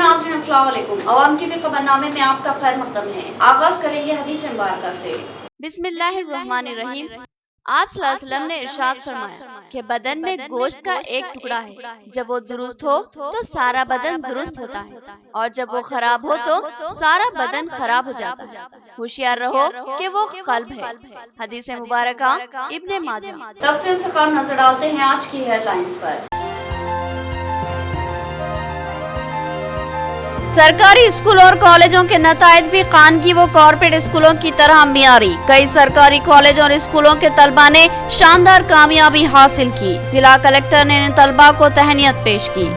नाज़रीन अस्सलाम वालेकुम। अवाम टीवी खबरनामे में आपका खैर मकदम है। आगाज करेंगे हदीस मुबारक से। बिस्मिल्लाहिर्रहमानिर्रहीम। आप सल्लल्लाहु अलैहि वसल्लम ने इरशाद फरमाया कि बदन में गोश्त का एक टुकड़ा है, जब वो दुरुस्त हो तो सारा बदन दुरुस्त होता है, और जब वो खराब हो तो सारा बदन खराब हो जाता है। होशियार रहो कि वो कल्ब है। हदीस मुबारक इब्ने माजा। तफसील से कम नजर डालते हैं आज की हेडलाइंस पर। सरकारी स्कूल और कॉलेजों के नताइज भी खानगी व कॉर्पोरेट स्कूलों की तरह मियारी। कई सरकारी कॉलेज और स्कूलों के तलबा ने शानदार कामयाबी हासिल की। जिला कलेक्टर ने इन तलबा को तहनीत पेश की।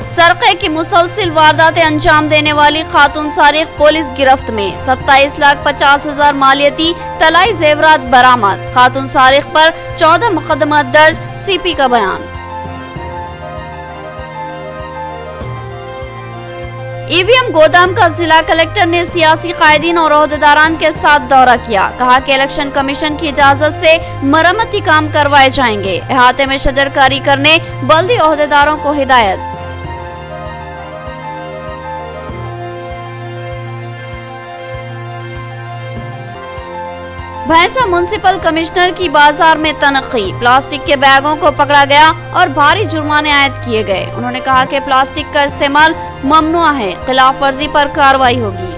सरक़े की मुसलसिल वारदातें अंजाम देने वाली खातून सारिक पुलिस गिरफ्त में। 27,50,000 मालियती तलाई जेवरात बरामद। खातून सारिक पर 14 मुकदमा दर्ज। सीपी का बयान। ईवीएम गोदाम का जिला कलेक्टर ने सियासी कायदीन और ओहदेदारान के साथ दौरा किया। कहा कि इलेक्शन कमीशन की इजाजत से मरम्मती काम करवाए जाएंगे। इहाते में शजरकारी करने बल्दी ओहदेदारों को हिदायत। भैंसा म्युनिसिपल कमिश्नर की बाजार में तनखी। प्लास्टिक के बैगों को पकड़ा गया और भारी जुर्माने आयद किए गए। उन्होंने कहा कि प्लास्टिक का इस्तेमाल ममनुआ है, खिलाफ वर्जी पर कार्रवाई होगी।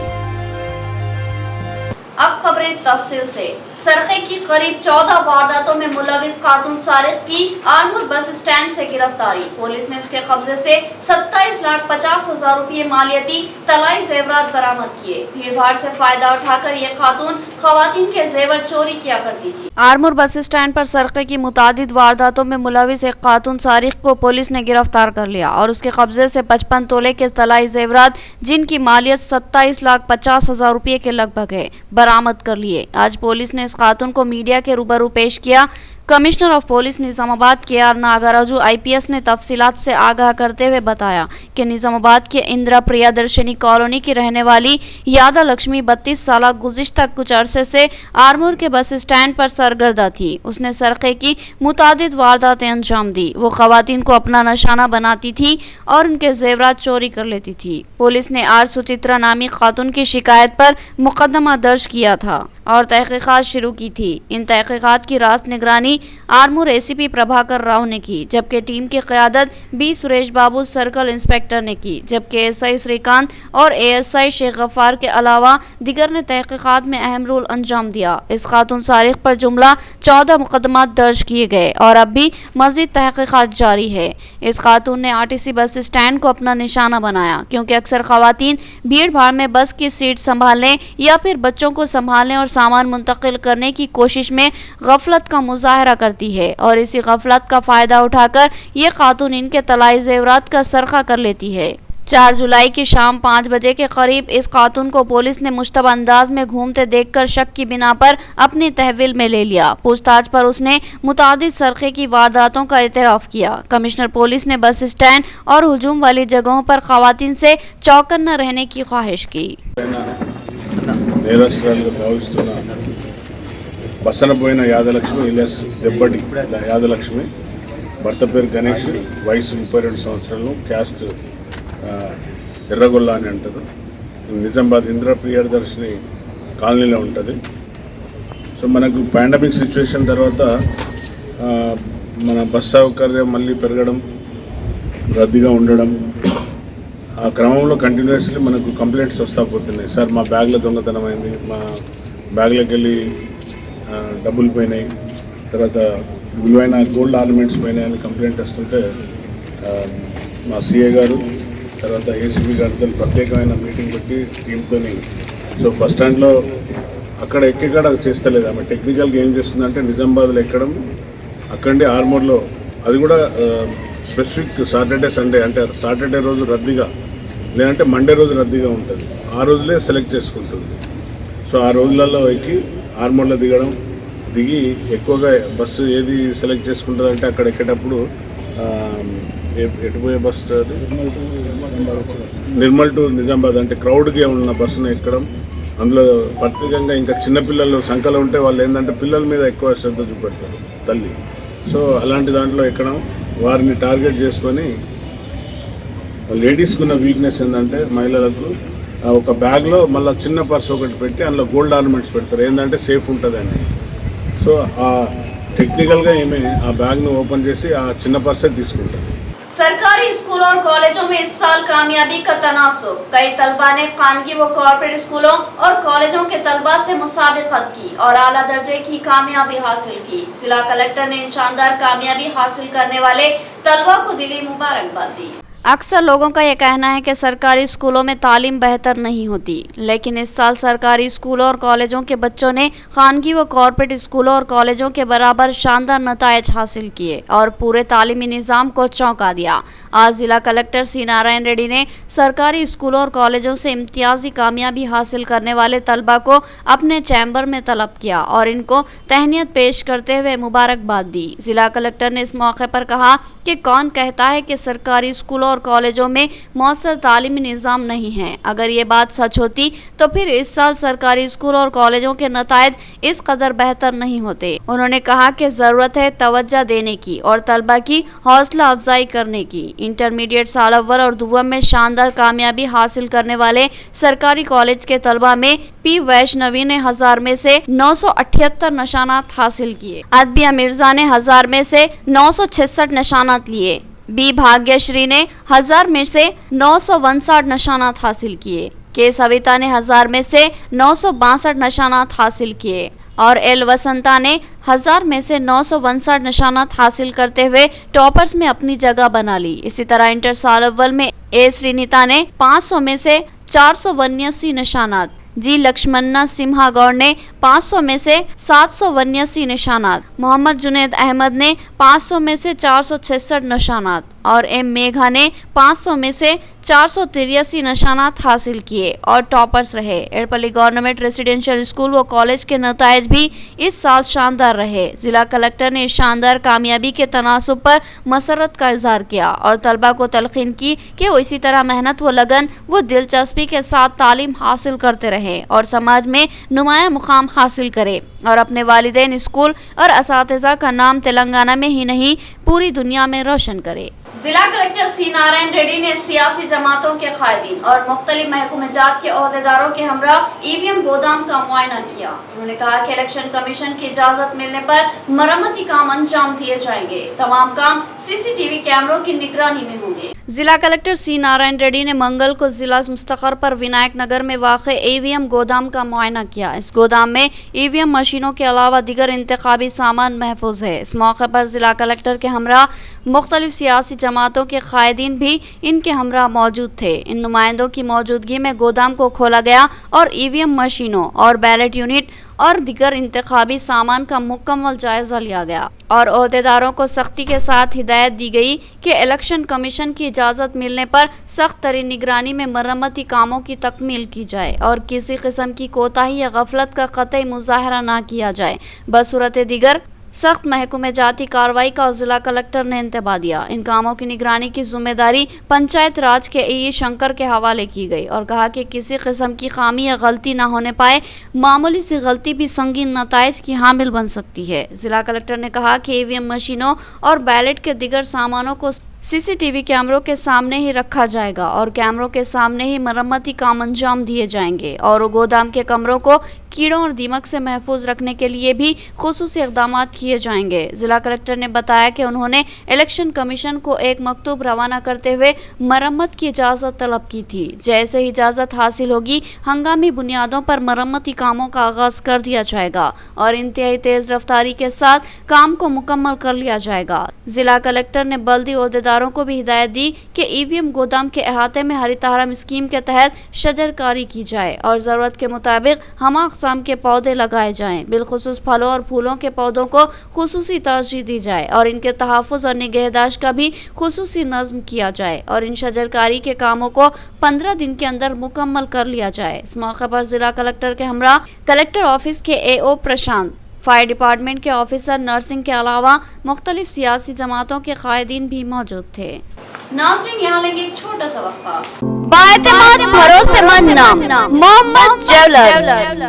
अब खबरें तफसील से। सरक़े की करीब 14 वारदातों में मुलविस खातून सारिक की आरमूर बस स्टैंड से गिरफ्तारी। पुलिस ने उसके कब्जे से 27,50,000 रुपये मालियती तलाई जेवरात बरामद किए। भीड़ भाड़ से फायदा उठाकर ये खातून खवातीन के जेवर चोरी किया करती थी। आरमूर बस स्टैंड पर सरक़े की मुतादिद वारदातों में मुलविस एक खातून सारिक को पुलिस ने गिरफ्तार कर लिया और उसके कब्जे से 55 तोले के तलाई जेवरात, जिनकी मालियत 27,50,000 रुपये के लगभग है, बरामद कर लिए। आज पुलिस ने इस खातून को मीडिया के रूबरू पेश किया। कमिश्नर ऑफ पुलिस निजामाबाद के नागराजू IPS ने तफसीलात से आगाह करते हुए बताया कि निजामाबाद के इंदिरा प्रियदर्शनी कॉलोनी की रहने वाली यादा लक्ष्मी 32 साल गुज़िश्ता कुछ अरसे से आरमूर के बस स्टैंड पर सरगर्दा थी। उसने सरक़े की मुतादिद वारदातें अंजाम दी। वो खवातीन को अपना निशाना बनाती थी और उनके जेवरात चोरी कर लेती थी। पुलिस ने आर सुचित्रा नामी खातून की शिकायत पर मुकदमा दर्ज किया था और तहकीकात शुरू की थी। इन तहकीकात की रास्त निगरानी आरमूर ACP प्रभाकर राव ने की, जबकि टीम की क़यादत B Suresh Babu circle inspector ने की, जबकि SI श्रीकांत और ASI शेख गफ्फार के अलावा दिगर ने तहकीकात में अहम रोल अंजाम दिया। इस खातून सारिक पर जुमला 14 मुकदमात दर्ज किए गए और अब भी मज़ीद तहकीकात जारी है। इस खातून ने RTC बस स्टैंड को अपना निशाना बनाया, क्योंकि अक्सर खवातीन भीड़ भाड़ में बस की सीट संभालने या फिर बच्चों को संभालने और सामान मुंतकिल करने की कोशिश में गफलत का मुजाहरा करती है, और इसी गफलत का फायदा उठाकर ये खातून इनके तलाई जेवरात का सरखा कर लेती है। 4 जुलाई की शाम 5 बजे के करीब इस खातून को पुलिस ने मुश्तबा अंदाज में घूमते देखकर शक की बिना पर अपनी तहवील में ले लिया। पूछताछ पर उसने मुतादिद सरक़े की वारदातों का एतराफ़ किया। कमिश्नर पुलिस ने बस स्टैंड और हुजूम वाली जगहों पर खवातीन से चौकन्ना रहने की ख्वाहिश की। నేరస్తురాలుగా భావిస్తున్న బసనపోయిన యాదలక్ష్మి ఇలియాస్ దెబ్బటి యాదలక్ష్మి, భర్త పేరు గణేష్, వయసు 32 సంవత్సరాలు, క్యాస్ట్ ఎర్రగొల్ల అని అంటారు. నిజామాబాద్ ఇందిరా ప్రియదర్శిని కాలనీలో ఉంటుంది. సో మనకు పాండమిక్ సిచ్యువేషన్ తర్వాత మన బస్ సౌకర్యం మళ్ళీ పెరగడం, రద్దీగా ఉండడం, ఆ క్రమంలో కంటిన్యూస్లీ మనకు కంప్లైంట్స్ వస్తూ పోతున్నాయి. సార్ మా బ్యాగ్లో దొంగతనం అయింది, మా బ్యాగ్లోకి వెళ్ళి డబ్బులు పోయినాయి, తర్వాత విలువైన గోల్డ్ ఆర్నమెంట్స్ పోయినాయని కంప్లైంట్ వస్తుంటే మా CA గారు తర్వాత ACP గారితో ప్రత్యేకమైన మీటింగ్ పెట్టి టీంతో సో బస్ స్టాండ్లో అక్కడ ఎక్కడ చేస్తలేదు. ఆమె టెక్నికల్గా ఏం చేస్తుందంటే నిజామాబాద్లో ఎక్కడం, అక్కడి ఆర్మూర్లో, అది కూడా స్పెసిఫిక్ సాటర్డే సండే, అంటే సాటర్డే రోజు రద్దీగా లేదంటే మండే రోజు రద్దీగా ఉంటుంది, ఆ రోజులే సెలెక్ట్ చేసుకుంటుంది. సో ఆ రోజులలో ఎక్కి ఆర్మూర్లో దిగి ఎక్కువగా బస్సు ఏది సెలెక్ట్ చేసుకుంటుంది అంటే అక్కడ ఎక్కేటప్పుడు ఎటుపోయే బస్సు అది నిర్మల్ టు నిజామాబాద్ అంటే క్రౌడ్గా ఉన్న బస్సును ఎక్కడం, అందులో ప్రత్యేకంగా ఇంకా చిన్నపిల్లలు సంఖ్యలో ఉంటే వాళ్ళు ఏంటంటే పిల్లల మీద ఎక్కువ శ్రద్ధ చూపెడతారు తల్లి. సో అలాంటి దాంట్లో ఎక్కడం వారిని టార్గెట్ చేసుకొని లేడీస్కి ఉన్న వీక్నెస్ ఏంటంటే మహిళలకు ఒక బ్యాగ్లో మళ్ళీ చిన్న పర్స్ ఒకటి పెట్టి అందులో గోల్డ్ ఆర్నమెంట్స్ పెడతారు ఏంటంటే సేఫ్ ఉంటుందని. సో ఆ టెక్నికల్గా ఏమే ఆ బ్యాగ్ను ఓపెన్ చేసి ఆ చిన్న పర్సే తీసుకుంటారు. सरकारी स्कूलों और कॉलेजों में इस साल कामयाबी का तनासुब। कई तलबा ने खानगी व कॉर्पोरेट स्कूलों और कॉलेजों के तलबा से मुसाबिकत की और आला दर्जे की कामयाबी हासिल की। जिला कलेक्टर ने इन शानदार कामयाबी हासिल करने वाले तलबा को दिली मुबारकबाद दी। अक्सर लोगों का यह कहना है कि सरकारी स्कूलों में तालीम बेहतर नहीं होती, लेकिन इस साल सरकारी स्कूलों और कॉलेजों के बच्चों ने खानगी व कॉर्पोरेट स्कूलों और कॉलेजों के बराबर शानदार नतायज हासिल किए और पूरे तालीमी निज़ाम को चौंका दिया। आज जिला कलेक्टर सी नारायण रेड्डी ने सरकारी स्कूलों और कॉलेजों से इम्तियाजी कामयाबी हासिल करने वाले तलबा को अपने चैम्बर में तलब किया और इनको तहनीत पेश करते हुए मुबारकबाद दी। जिला कलेक्टर ने इस मौके पर कहा कि कौन कहता है कि सरकारी स्कूलों और कॉलेजों में मौसर तालीमी निज़ाम नहीं है। अगर ये बात सच होती तो फिर इस साल सरकारी स्कूलों और कॉलेजों के नतायज इस कदर बेहतर नहीं होते। उन्होंने कहा कि ज़रूरत है तवज्जो देने की और तलबा की हौसला अफजाई करने की। इंटरमीडिएट साल अव्वल और दुव्वम में शानदार कामयाबी हासिल करने वाले सरकारी कॉलेज के तलबा में पी वैष्णवी ने 1000 में से 978 निशानात हासिल किए। अदबिया मिर्जा ने 1000 में से 966 निशानात लिए। बी भाग्यश्री ने 1000 में से 959 निशानात हासिल किए। के सविता ने 1000 में से 962 निशानात हासिल किए और एल वसंता ने 1000 में से 959 निशानात हासिल करते हुए टॉपर्स में अपनी जगह बना ली। इसी तरह इंटर साल अव्वल में ए श्रीनीता ने 500 में से 489 निशानात, जी लक्ष्मणा सिम्हा गौड़ ने 500 में से 789 निशानात, मोहम्मद जुनेद अहमद ने 500 में से 466 निशानात और एम मेघा ने 500 में से 483 निशानात हासिल किए और टॉपर्स रहे। एड़पल्ली गवर्नमेंट रेसिडेंशियल स्कूल व कॉलेज के नतायज भी इस साल शानदार रहे। जिला कलेक्टर ने इस शानदार कामयाबी के तनासुब पर मसरत का इजहार किया और तलबा को तलकीन की कि वो इसी तरह मेहनत व लगन व दिलचस्पी के साथ तालीम हासिल करते रहे और समाज में नुमाया मुकाम हासिल करे और अपने वालिदैन, स्कूल और असातिज़ा का नाम तेलंगाना में ही नहीं पूरी दुनिया में रोशन करे। जिला कलेक्टर सी नारायण रेड्डी ने सियासी जमातों के कायदीन और मुख्तलिफ महकूमजात के ओहदेदारों के हमरा ईवीएम गोदाम का मुआयना किया। उन्होंने कहा कि इलेक्शन कमीशन की इजाजत मिलने पर मरम्मती काम अंजाम दिए जाएंगे। तमाम काम सीसीटीवी कैमरों की निगरानी में होंगे। जिला कलेक्टर सी नारायण रेड्डी ने मंगल को जिला मुस्तकर पर विनायक नगर में वाक़ ईवीएम गोदाम का मुआयना किया। इस गोदाम में ईवीएम मशीनों के अलावा दीगर इंतखाबी सामान महफूज है। इस मौके पर जिला कलेक्टर के हमरा मुख्तलिफ सियासी जमातों के कायदीन भी इनके हमरा मौजूद थे। इन नुमाइंदों की मौजूदगी में गोदाम को खोला गया और ईवीएम मशीनों और बैलेट यूनिट और दीगर इंतखाबी सामान का मुकम्मल जायजा लिया गया और ओहदेदारों को सख्ती के साथ हिदायत दी गई कि इलेक्शन कमीशन की इजाज़त मिलने पर सख्त तरीन निगरानी में मरम्मती कामों की तकमील की जाए और किसी किस्म की कोताही या गफलत का कतई मुजाहरा ना किया जाए। बसूरत दीगर सख्त महकूमे जाती कार्रवाई का जिला कलेक्टर ने इंतबा दिया। इन कामों की निगरानी की जिम्मेदारी पंचायत राज के ई शंकर के हवाले की गई और कहा कि किसी किस्म की खामी या गलती ना होने पाए। मामूली सी गलती भी संगीन नताइज की हामिल बन सकती है। जिला कलेक्टर ने कहा कि ईवीएम मशीनों और बैलेट के दीगर सामानों को सीसीटीवी कैमरों के सामने ही रखा जाएगा और कैमरों के सामने ही मरम्मती काम अंजाम दिए जाएंगे और गोदाम के कमरों को कीड़ों और दीमक से महफूज रखने के लिए भी खुसूसी इक़दाम किए जाएंगे। जिला कलेक्टर ने बताया कि उन्होंने इलेक्शन कमीशन को एक मकतूब रवाना करते हुए मरम्मत की इजाज़त तलब की थी। जैसे ही इजाज़त हासिल होगी हंगामी बुनियादों पर मरम्मती कामों का आगाज़ कर दिया जाएगा और इंतहाई तेज़ रफ्तारी के साथ काम को मुकम्मल कर लिया जाएगा। जिला कलेक्टर ने बल्दी ओहदेदारों को भी हिदायत दी कि ईवीएम गोदाम के अहाते में हरितहारम स्कीम के तहत शजरकारी की जाए और ज़रूरत के मुताबिक हमा अक़साम के पौधे लगाए जाएं। बिलखुसूस फलों और फूलों के पौधों को खुसूसी तरजीह दी जाए और इनके तहफ़्फ़ुज़ और निगहदाश्त का भी खुसूसी नज़्म किया जाए और इन शजरकारी के कामों को 15 दिन के अंदर मुकम्मल कर लिया जाए। इस मौके पर जिला कलेक्टर के हमरा कलेक्टर ऑफिस के AO प्रशांत, फायर डिपार्टमेंट के ऑफिसर, नर्सिंग के अलावा मुख्तलिफ सियासी जमातों के कायदीन भी मौजूद थे। नाज़रीन, यहाँ लेंगे एक छोटा सा वक्फा। बाएतमाद भरोसेमंद नाम मोहम्मद ज्वेलर्स।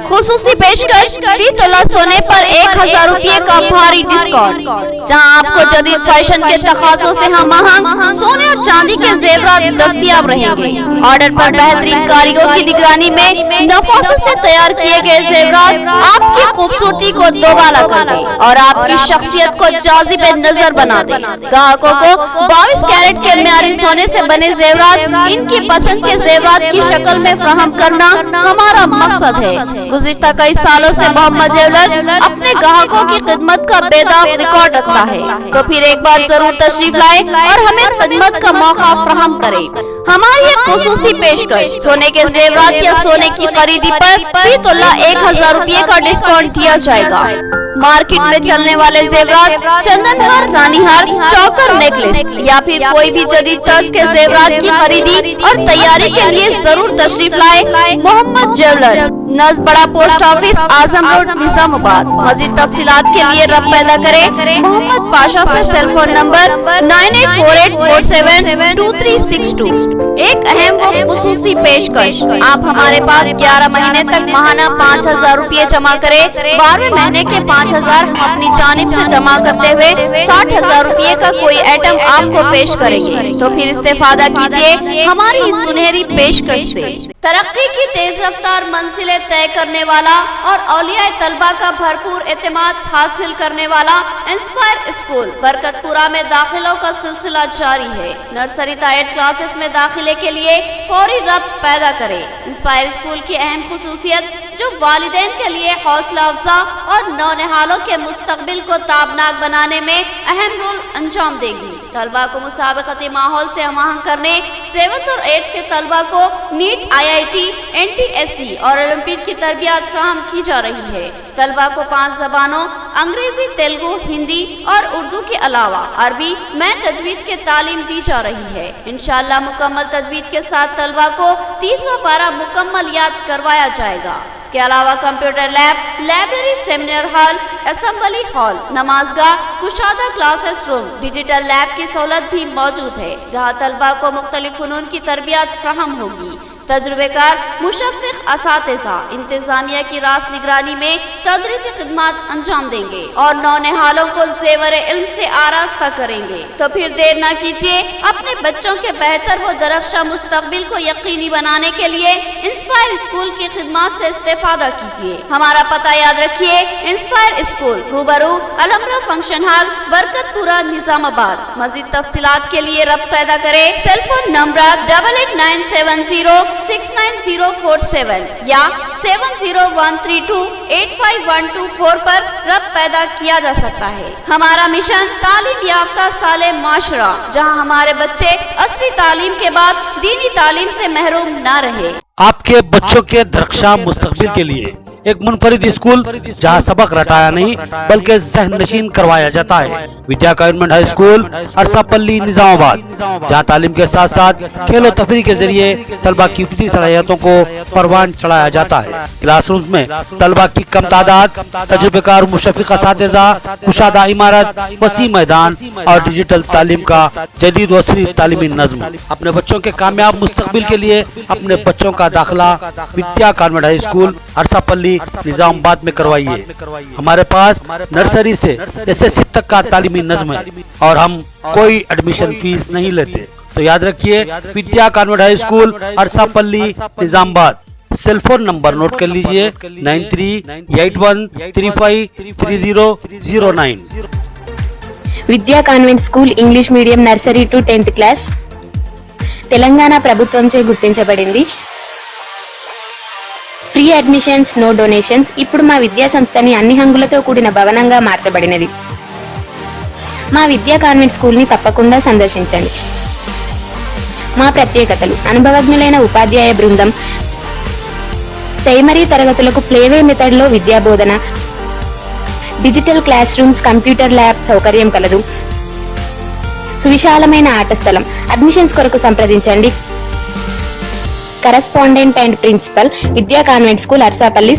खुसूसी पेशकश फी तोला सोने पर 1000 रुपये का भारी डिस्काउंट, जहां आपको जदीद फैशन के तकाज़ों से हम आहंग सोने और चांदी के जेवरात दस्तयाब रहेंगे। ऑर्डर पर बेहतरीन कारीगरों की निगरानी में नफासत से तैयार किए गए जेवरात आपकी खूबसूरती को दोबाला कर दे और आपकी शख्सियत को जाजिब नजर बना दे। ग्राहकों को 22 कैरेट के म्यारी सोने से बने जेवरात इनकी पसंद के जेवरात की शक्ल में फराहम करना हमारा मकसद है। गुज़िश्ता कई सालों से मोहम्मद ज्वेलर्स अपने ग्राहकों की खिदमत का बेदाग रिकॉर्ड रखता है, तो फिर एक बार जरूर तशरीफ लाए और हमें खिदमत का मौका फराहम करे। हमारी एक खुसूसी पेशकश, सोने के जेवरात या सोने की खरीदी पर फी तोला 1000 रुपये का डिस्काउंट दिया जाएगा। मार्केट में चलने वाले जेवरात, चंदनहार, रानीहार, चौकर, नेकलेस या फिर कोई भी जदीद तर्ज के जेवरात की खरीदी और तैयारी के लिए जरूर तशरीफ लाए मोहम्मद ज्वेलर्स, नज़ बड़ा पोस्ट ऑफिस, आजम रोड, निजामाबाद। मज़ीद तफसीलात के लिए रब्त पैदा करे मोहम्मद पाशा से सेल फोन नंबर 9848472362। एक अहम और खुसूसी पेशकश, आप हमारे पास 11 महीने तक माहाना 5000 रुपये जमा करें, 12वें महीने के 5000 हम अपनी जानिब से जमा करते हुए 60,000 रुपये का कोई आइटम आपको पेश करेंगे। तो फिर इस्तेफादा कीजिए हमारी इस सुनहरी पेशकश से। तरक्की की तेज रफ्तार मंजिलें तय करने वाला और औलिया तलबा का भरपूर एतमाद हासिल करने वाला इंस्पायर स्कूल बरकतपुरा में दाखिलों का सिलसिला जारी है। नर्सरी से 8 क्लासेस में दाखिले के लिए फौरी रब्त पैदा करें। इंस्पायर स्कूल की अहम खुसूसियत जो वालिदैन के लिए हौसला अफजा और नौनिहालों के मुस्तकबिल को ताबनाक बनाने में अहम रोल अंजाम देगी। तलबा को मुसाबकती माहौल से हमाहंग करने 7th और 8th के तलबा को नीट, IIT, NTSC और ओलंपिक की तरबियत फराहम की जा रही है। तलबा को 5 जबानों अंग्रेजी, तेलुगु, हिंदी और उर्दू के अलावा अरबी में तजवीद के तालीम दी जा रही है। इंशाअल्लाह मुकम्मल तजवीद के साथ तलबा को 30वां पारा मुकम्मल याद करवाया जाएगा। इसके अलावा computer lab, library, seminar hall, assembly hall, नमाजगाह, कुशादा क्लासेस रूम, डिजिटल लैब की सहूलत भी मौजूद है, जहां तलबा को मुख्तलिफ फनून की तरबियत फराहम होगी। तजुर्बेकार मुशफ़िक़ असातिज़ा इंतज़ामिया की रास निगरानी में तदरीसी खिदमत अंजाम देंगे और नौनिहालों को ज़ेवर इल्म से आरास्ता करेंगे। तो फिर देर न कीजिए, अपने बच्चों के बेहतर व दरख्शा मुस्तकबिल को यकीनी बनाने के लिए इंस्पायर स्कूल की खिदमत से इस्तेफादा कीजिए। हमारा पता याद रखिए, इंस्पायर स्कूल, रूबरू अलमरा फंक्शन हॉल, बरकतपुरा, निजामाबाद। मज़ीद तफसीलात के लिए रब्त पैदा करें सेल फोन नंबर 8897069047 या 7013285124 पर रब्त पैदा किया जा सकता है। हमारा मिशन तालीम याफ्ता साले माशरा, जहां हमारे बच्चे असली तालीम के बाद दीनी तालीम से महरूम न रहे। आपके बच्चों के दरख्शां मुस्तकबिल के लिए एक मुनफरिद स्कूल जहां सबक रटाया नहीं बल्कि ज़हन नशीन करवाया जाता है। विद्या government high school, Arsapalli, Nizamabad, जहां तालीम के साथ साथ खेलो तफरी के जरिए तलबा की फितरी सलाहियतों को परवान चढ़ाया जाता है। क्लासरूम में तलबा की कम तादाद, तजुर्बेकार मुशफ़िक़ असातिज़ा, कुशादा इमारत, वसी मैदान और डिजिटल तालीम का जदीद वसरी तालीमी नज़्म। अपने बच्चों के कामयाब मुस्तकबिल के लिए अपने बच्चों का दाखिला विद्या government high school, Arsapalli, Nizamabad में करवाइए। हमारे पास नर्सरी से SSC तक का तालीमी नज़्म है और हम कोई एडमिशन फीस नहीं लेते। तो याद रखिए, Vidya convent high school, Arsapalli, Nizamabad. Cell phone number note कर लीजिए 9381353009। Vidya convent school English medium nursery to 10th class Telangana ప్రభుత్వంచే గుర్తించబడింది. Free admissions, no donations. ఇప్పుడు మా విద్యా సంస్థని అన్ని హంగులతో కూడిన భవనంగా మార్చబడినది. మా విద్యా కాన్వెంట్ స్కూల్ని తప్పకుండా సందర్శించండి. మా ప్రత్యేకతలు: అనుభవజ్ఞులైన ఉపాధ్యాయ బృందం, ప్రైమరీ తరగతులకు ప్లేవే మెథడ్లో విద్యా బోధన, digital classrooms, computer lab సౌకర్యం కలదు. సువిశాలమైన ఆట స్థలం. అడ్మిషన్స్ కొరకు సంప్రదించండి. Correspondent and principal, Vidya convent school, Arsapalli.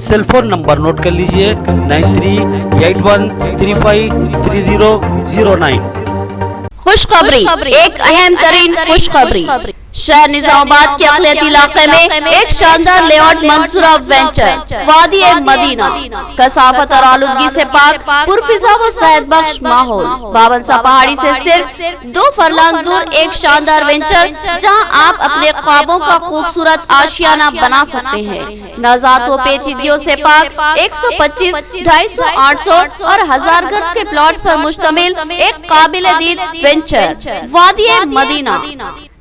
Cell phone number note कर लीजिए 9381353009। खुशखबरी, एक अहम तरीन खुशखबरी। शहर निजामाबाद के अकलियती इलाके में एक शानदार लेआउट मंसूरा वेंचर वादी मदीना कसाफत और आलूदगी से पाक पुरफिजा व सेहत बख्श माहौल बाबनसा पहाड़ी से सिर्फ 2 फरलांग दूर एक शानदार वेंचर जहां आप अपने ख्वाबों का खूबसूरत आशियाना बना सकते हैं। नाजात व पेचीदगियों से पाक 125, 250, 800 और 1000 गज के प्लॉट्स पर मुश्तमिल एक काबिल-ए-दीद वेंचर वादी मदीना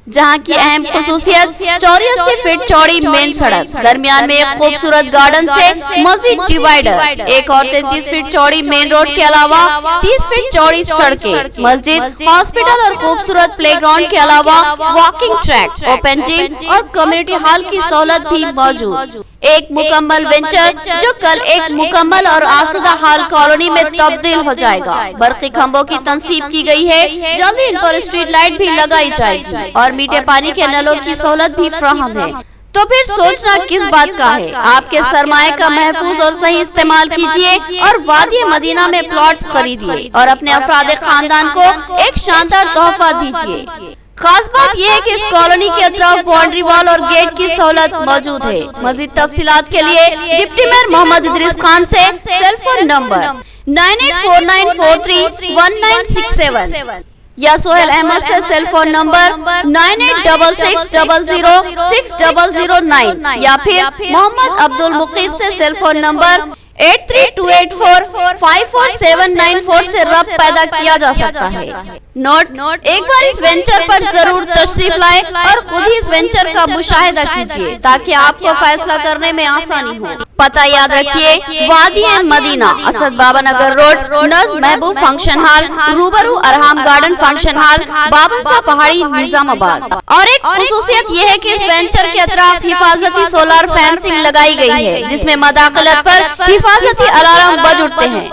जहाँ की अहम खुसूसियत 84 फीट चौड़ी मेन सड़क, दरमियान में एक खूबसूरत गार्डन से मस्जिद डिवाइडर, एक और 33 फीट चौड़ी मेन रोड के अलावा 30 फीट चौड़ी सड़कें, मस्जिद, हॉस्पिटल और खूबसूरत प्लेग्राउंड के अलावा वॉकिंग ट्रैक, ओपन जिम और कम्युनिटी हॉल की सहूलत भी मौजूद। एक मुकम्मल वेंचर जो कल एक मुकम्मल और आसूदा हाल कॉलोनी में तब्दील हो जाएगा। बरकी खंभों की तंसीब की गई है, जल्दी इन पर स्ट्रीट लाइट भी लगाई जाएगी और मीठे पानी के नलों की सहूलत भी फ्राहम है। तो फिर सोचना किस बात का है। आपके सरमाए का महफूज और सही इस्तेमाल कीजिए और वादी मदीना में प्लॉट्स खरीदिए और अपने अफराद खानदान को एक शानदार तोहफा दीजिए। खास बात यह है कि इस कॉलोनी के अतराफ बाउंड्री वॉल और गेट की सहूलत मौजूद है। मजीद तफसीलात के लिए डिप्टी मेयर मोहम्मद इदरीस खान से सेल फोन नंबर 9849431967 या सोहेल अहमद से सेल फोन नंबर 9866006009 या फिर मोहम्मद अब्दुल मुकीद से सेल फोन नंबर 8328454794 से रब्त पैदा किया जा सकता है। नोट एक बार इस वेंचर पर जरूर तशरीफ लाए और खुद ही इस वेंचर का मुशाहिदा कीजिए ताकि आपको फैसला करने में आसानी हो। पता याद रखिए, वादी मदीना, असद बाबा नगर रोड, नज़्म महबूब फंक्शन हॉल, रूबरू अरहाम गार्डन फंक्शन हॉल, बाबनसा पहाड़ी, निजामाबाद। और एक खुसूसियत ये है कि इस वेंचर के अतराफ हिफाजती सोलर फेंसिंग लगाई गई है जिसमें मदाखलत पर हिफाजती अलार्म बज उठते हैं।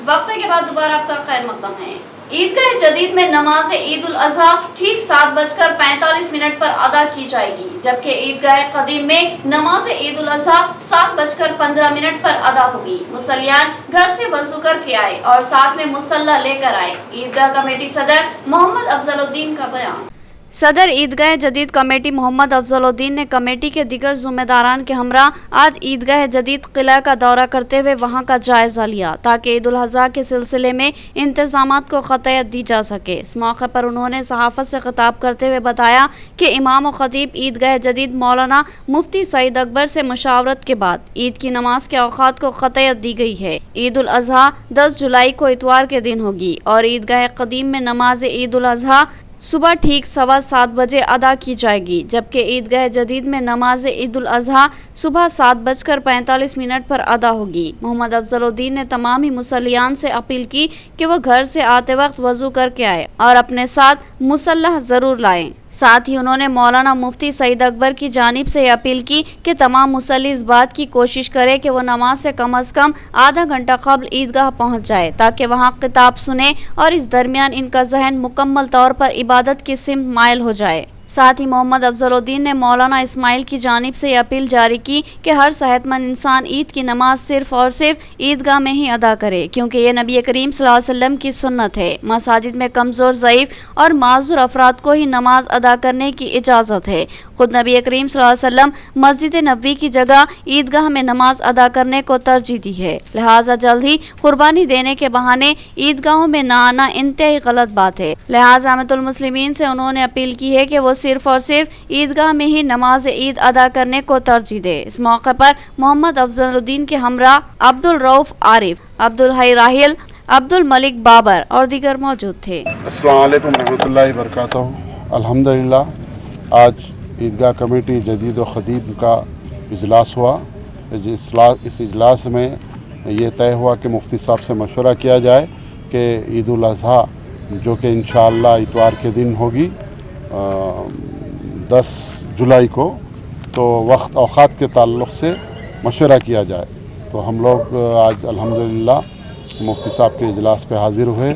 वक्फे के बाद दोबारा आपका खैर मकदम है। ईदगाह जदीद में नमाज ईद उल अजहा ठीक 7:45 पर अदा की जाएगी, जबकि ईदगाह कदीम में नमाज ईद उल अजहा 7:15 पर अदा होगी। मुसल्लियान घर से वजू करके आए और साथ में मुसल्ला लेकर आए। ईदगाह कमेटी सदर मोहम्मद अफजलुद्दीन का बयान। सदर ईदगाह जदीद कमेटी मोहम्मद अफजलुद्दीन ने कमेटी के दीगर जिम्मेदारान के हमरा आज ईदगाह जदीद किला का दौरा करते हुए वहां का जायजा लिया ताकि ईद उल अजहा के सिलसिले में इंतजामात को खतयत दी जा सके। इस मौके पर उन्होंने सहाफत से खिताब करते हुए बताया कि इमाम व खतीब ईदगाह जदीद मौलाना मुफ्ती सईद अकबर से मुशावरत के बाद ईद की नमाज के औकात को खतयत दी गई है। ईद उल अजहा 10 जुलाई को इतवार के दिन होगी और ईदगाह कदीम में नमाज ईद उल अजहा सुबह ठीक 7:15 बजे अदा की जाएगी, जबकि ईदगाह जदीद में नमाज ईद उल अजहा सुबह 7:45 पर अदा होगी। मोहम्मद अफजलुद्दीन ने तमाम ही मुसल्लियान से अपील की कि वह घर से आते वक्त वजू करके आए और अपने साथ मुसल्ला जरूर लाएं। साथ ही उन्होंने मौलाना मुफ्ती सईद अकबर की जानिब से अपील की कि तमाम मुसल्ली इस बात की कोशिश करे कि वो नमाज से कम आधा घंटा कबल ईदगाह पहुंच जाए ताकि वहां खिताब सुने और इस दरमियान इनका जहन मुकम्मल तौर पर इबादत की सिमत माइल हो जाए। साथ ही मोहम्मद अफजलुद्दीन ने मौलाना इस्माइल की जानिब से अपील जारी की कि हर सेहतमंद इंसान ईद की नमाज सिर्फ और सिर्फ ईदगाह में ही अदा करे, क्योंकि ये नबी करीम सल्लल्लाहु अलैहि वसल्लम की सुन्नत है। मसाजिद में कमज़ोर, ज़ईफ़ और माज़ूर अफराद को ही नमाज अदा करने की इजाज़त है। खुद नबी करीम सल्लल्लाहु अलैहि वसल्लम मस्जिद नबवी की जगह ईदगाह में नमाज अदा करने को तरजीह दी है, लिहाजा जल्द ही कुर्बानी देने के बहाने ईदगाहों में न आना इंतहाई गलत बात है। लिहाजा अहमतुल मुस्लिमीन से उन्होंने अपील की है कि वो सिर्फ और सिर्फ ईदगाह में ही नमाज ईद अदा करने को तरजीह दे। इस मौके पर मोहम्मद अफजलुद्दीन के हमरा अब्दुल रऊफ आरिफ, अब्दुल हई राहिल, अब्दुल मलिक बाबर और दीगर मौजूद थे। अस्सलाम वालेकुम रहमतुल्लाहि बरकातहू। अल्हम्दुलिल्लाह आज ईदगाह कमेटी जदीद व खतीब का इजलास हुआ। इस इजलास में ये तय हुआ कि मुफ्ती साहब से मशवरा किया जाए कि ईद उल अज़हा जो कि इंशाअल्लाह इतवार के दिन होगी 10 जुलाई को, तो वक्त औक़ात के ताल्लुक़ से मशवरा किया जाए। तो हम लोग आज अल्हम्दुलिल्लाह मुफ्ती साहब के इजलास पे हाज़िर हुए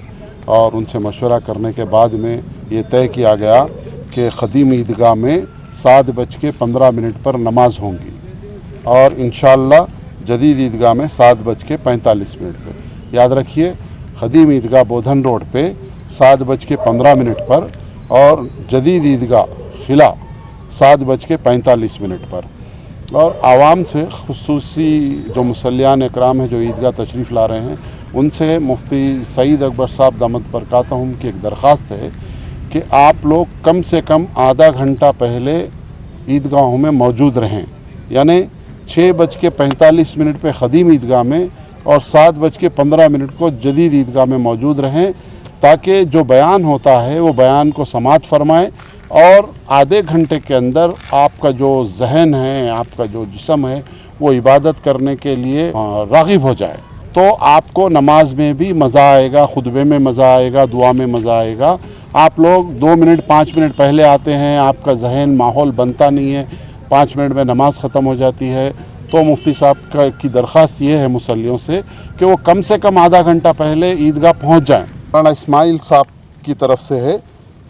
और उनसे मशवरा करने के बाद में ये तय किया गया कि ख़दीम ईदगाह में 7:15 पर नमाज होंगी और इंशाअल्लाह जदीद ईदगाह में 7:45 पर। याद रखिए, खदीम ईदगाह बोधन रोड पे 7:15 पर और जदीद ईदगाह खिला 7:45 पर। और आवाम से खुसूसी जो मुसल्लियान इकराम हैं जो ईदगाह तशरीफ़ ला रहे हैं, उनसे मुफ्ती सईद अकबर साहब दामद बरकातहुम की एक दरख्वास्त है कि आप लोग कम से कम आधा घंटा पहले ईदगाहों में मौजूद रहें। यानी 6:45 पे खदीम ईदगाह में और 7:15 को जदीद ईदगाह में मौजूद रहें, ताकि जो बयान होता है वो बयान को समाअत फरमाएं और आधे घंटे के अंदर आपका जो जहन है, आपका जो जिस्म है, वो इबादत करने के लिए राग़िब हो जाए। तो आपको नमाज में भी मज़ा आएगा, खुतबे में मज़ा आएगा, दुआ में मज़ा आएगा। आप लोग 2 मिनट 5 मिनट पहले आते हैं, आपका जहन माहौल बनता नहीं है, 5 मिनट में नमाज ख़त्म हो जाती है। तो मुफ्ती साहब की दरख्वास्त ये है मुसल्लियों से कि वो कम से कम आधा घंटा पहले ईदगाह पहुँच जाएँ। राना इस्माइल साहब की तरफ से है,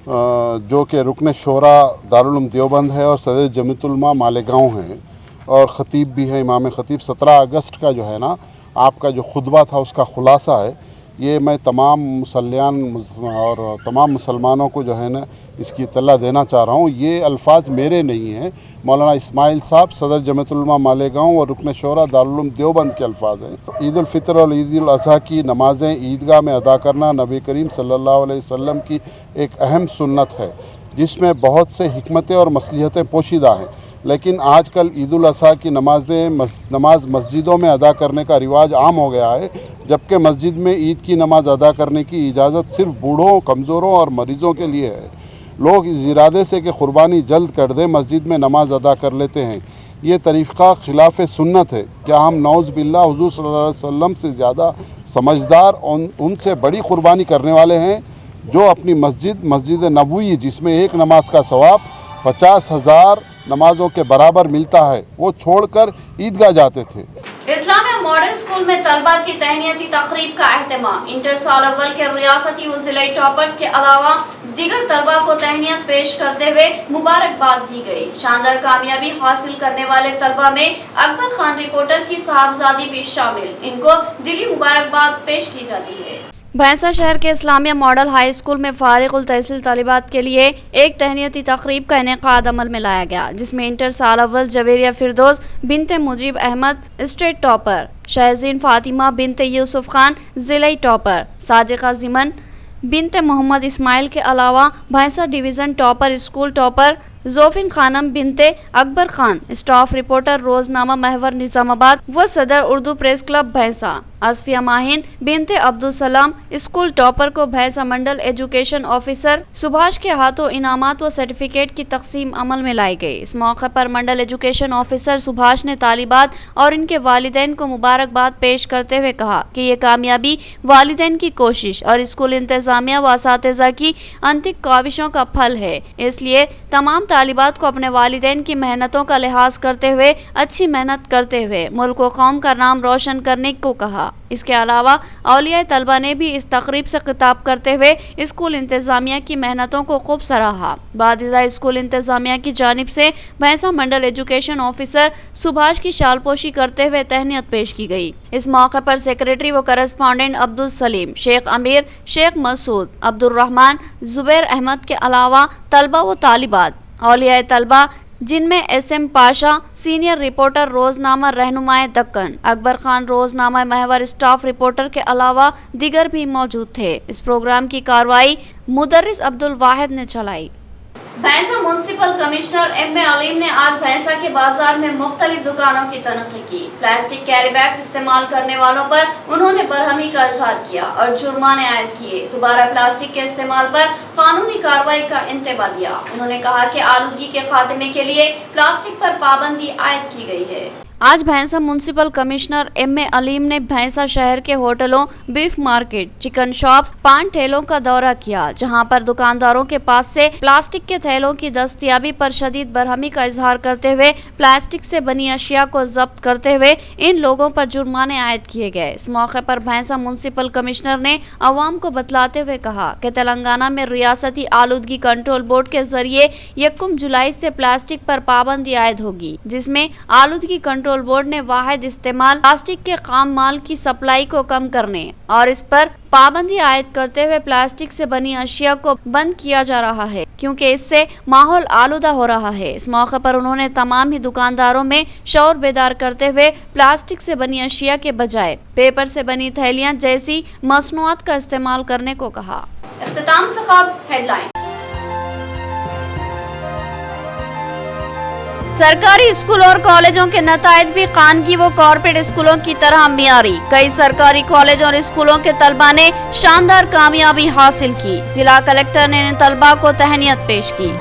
जो कि रुकन शोरा दारुल उलूम देवबंद है और सदर जमीयतुल उलमा मालेगांव हैं और ख़तीब भी है, इमाम ख़तीब। 17 अगस्त का जो है ना आपका जो खुतबा था उसका ख़ुलासा है। ये मैं तमाम मुसल्लियान और तमाम मुसलमानों को जो है ना इसकी इत्तला देना चाह रहा हूँ। ये अल्फाज मेरे नहीं हैं, मौलाना इस्माइल साहब सदर जमीयतुल उलमा मालेगांव और रुकन शोरा दारुल उलूम देवबंद के अल्फाज हैं। ईद उल फितर और ईद उल अज़हा की नमाज़ें ईदगाह में अदा करना नबी करीम सल्लल्लाहु अलैहि वसल्लम की एक अहम सुन्नत है, जिसमें बहुत से हिकमतें और मसलिहतें पोशीदा हैं। लेकिन आजकल ईद उल अज़हा की नमाज मस्जिदों में अदा करने का रिवाज आम हो गया है, जबकि मस्जिद में ईद की नमाज अदा करने की इजाज़त सिर्फ बूढ़ों, कमज़ोरों और मरीज़ों के लिए है। लोग इस इरादे से कि कुर्बानी जल्द कर दे मस्जिद में नमाज अदा कर लेते हैं। ये तरीक़ा खिलाफ सुन्नत है। क्या हम नौज़ बिल्लाह हुज़ूर सल्लल्लाहु अलैहि वसल्लम से ज़्यादा समझदार उनसे बड़ी कुर्बानी करने वाले हैं, जो अपनी मस्जिद नबवी, जिसमें एक नमाज का सवाब 50,000 नमाजों के बराबर मिलता है, वो छोड़कर ईदगाह जाते थे। इस्लामिया मॉडल स्कूल में तलबा की तहनीती तकरीब का अहतमाम। इंटर साल अव्वल के रियासती व जिला टॉपर्स के अलावा दीगर तलबा को तहनीत पेश करते हुए मुबारकबाद दी गई। शानदार कामयाबी हासिल करने वाले तलबा में अकबर खान रिपोर्टर की साहबजादी भी शामिल। इनको दिली मुबारकबाद पेश की जाती है। भैंसा शहर के इस्लामिया मॉडल हाई स्कूल में फारिगुल तहसील तालिबात के लिए एक तहनीती तकरीब का इनेकाद अमल में लाया गया, जिसमें इंटर साल अव्वल जवेरिया फिरदौस बिनते मुजीब अहमद स्टेट टॉपर, शहजीन फातिमा बिनते यूसुफ खान जिले टॉपर, साजिका जिमन बिनते मोहम्मद इस्माइल के अलावा Bhainsa division topper, school topper Zofin Khanam बिनते अकबर खान, स्टाफ रिपोर्टर रोजनामा महवर निजामाबाद व सदर उर्दू प्रेस क्लब भैंसा, असफिया माहिन बिनते अब्दुल सलाम स्कूल टॉपर को भैंसा मंडल एजुकेशन ऑफिसर सुभाष के हाथों इनामात व सर्टिफिकेट की तकसीम अमल में लाई गई। इस मौके पर मंडल एजुकेशन ऑफिसर सुभाष ने तालिबात और इनके वालिदैन को मुबारकबाद पेश करते हुए कहा कि ये कामयाबी वालिदैन की कोशिश और स्कूल इंतजामिया व असातिज़ा की अंतिक काविशों का फल है। इसलिए तमाम तालिबात को अपने वालिदैन की मेहनतों का लिहाज करते हुए अच्छी मेहनत करते हुए मुल्क व कौम का नाम रोशन करने को कहा। इसके अलावा औलिया तलबा ने भी इस तकरीब से खिताब करते हुए स्कूल इंतजामिया की मेहनतों को खूब सराहा। बादिदा स्कूल इंतजामिया की जानिब से भैंसा मंडल एजुकेशन ऑफिसर सुभाष की शालपोशी करते हुए तहनीत पेश की गई। इस मौके पर सेक्रेटरी व करस्पॉन्डेंट अब्दुल सलीम, शेख अमीर, शेख मसूद, अब्दुल रहमान, जुबैर अहमद के अलावा तलबा व तालिबात, औलिया तलबा जिनमें SM पाशा सीनियर रिपोर्टर रोजनामा रहनुमाए दक्कन, अकबर खान रोजनामा महवर स्टाफ रिपोर्टर के अलावा दिगर भी मौजूद थे। इस प्रोग्राम की कार्रवाई मुदर्रिस अब्दुल वाहिद ने चलाई। भैंसा म्युनिसिपल कमिश्नर M.A. अलीम ने आज भैंसा के बाजार में मुख्तलिफ दुकानों की तनक़ी की। प्लास्टिक कैरी बैग्स इस्तेमाल करने वालों पर उन्होंने बरहमी का इज़हार किया और जुर्माने आयद किए। दोबारा प्लास्टिक के इस्तेमाल पर कानूनी कार्रवाई का इंतबा दिया। उन्होंने कहा कि आलूगी के खात्मे के लिए प्लास्टिक पर पाबंदी आयद की गई है। आज भैंसा म्युनिसिपल कमिश्नर M.A. अलीम ने भैंसा शहर के होटलों, बीफ मार्केट, चिकन शॉप्स, पान ठेलों का दौरा किया, जहां पर दुकानदारों के पास से प्लास्टिक के थैलों की दस्तयाबी पर शदीद बरहमी का इजहार करते हुए प्लास्टिक से बनी अशिया को जब्त करते हुए इन लोगों पर जुर्माने आयद किए गए। इस मौके पर भैंसा म्युनिसिपल कमिश्नर ने अवाम को बतलाते हुए कहा कि तेलंगाना में रियासती आलूदगी कंट्रोल बोर्ड के जरिए 1 जुलाई से प्लास्टिक पर पाबंदी आयद होगी, जिसमें आलूदगी कंट्रोल कंट्रोल बोर्ड ने वाहिद इस्तेमाल प्लास्टिक के खाम माल की सप्लाई को कम करने और इस पर पाबंदी आयद करते हुए प्लास्टिक से बनी अशिया को बंद किया जा रहा है, क्योंकि इससे माहौल आलूदा हो रहा है। इस मौके पर उन्होंने तमाम ही दुकानदारों में शौर बेदार करते हुए प्लास्टिक से बनी अशिया के बजाय पेपर से बनी थैलियां जैसी मसनूआत का इस्तेमाल करने को कहा। इख्तिताम से ख़बर हेडलाइन। सरकारी स्कूल और कॉलेजों के नताइज भी खानगी व कॉर्पोरेट स्कूलों की तरह मियारी। कई सरकारी कॉलेज और स्कूलों के तलबा ने शानदार कामयाबी हासिल की। जिला कलेक्टर ने इन तलबा को तहनीत पेश की।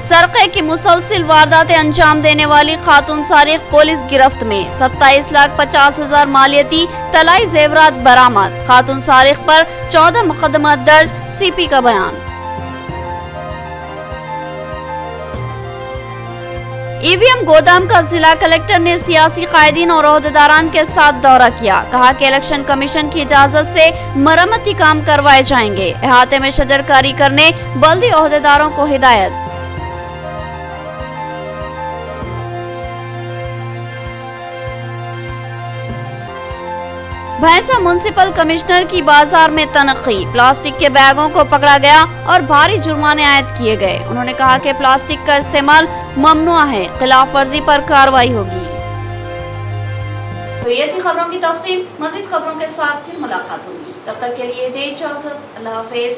सरक़े की मुसलसिल वारदातें अंजाम देने वाली खातून सारिक पुलिस गिरफ्त में। 27,50,000 मालियती तलाई जेवरात बरामद। खातून सारिक पर 14 मुकदमा दर्ज। सीपी का बयान। ईवीएम गोदाम का जिला कलेक्टर ने सियासी कायदीन और ओहदेदारान के साथ दौरा किया। कहा कि इलेक्शन कमीशन की इजाजत से मरम्मती काम करवाए जाएंगे। इहाते में शजरकारी करने बल्दी ओहदेदारों को हिदायत। भैंसा म्युनिसिपल कमिश्नर की बाजार में तनखी। प्लास्टिक के बैगों को पकड़ा गया और भारी जुर्माने आयद किए गए। उन्होंने कहा कि प्लास्टिक का इस्तेमाल ममनुआ है, खिलाफ वर्जी पर कार्रवाई होगी। तो ये थी खबरों की तफसील। मजीद खबरों के साथ फिर मुलाकात होगी। तब तक के लिए दे इजाजत। अल्लाह हाफिज।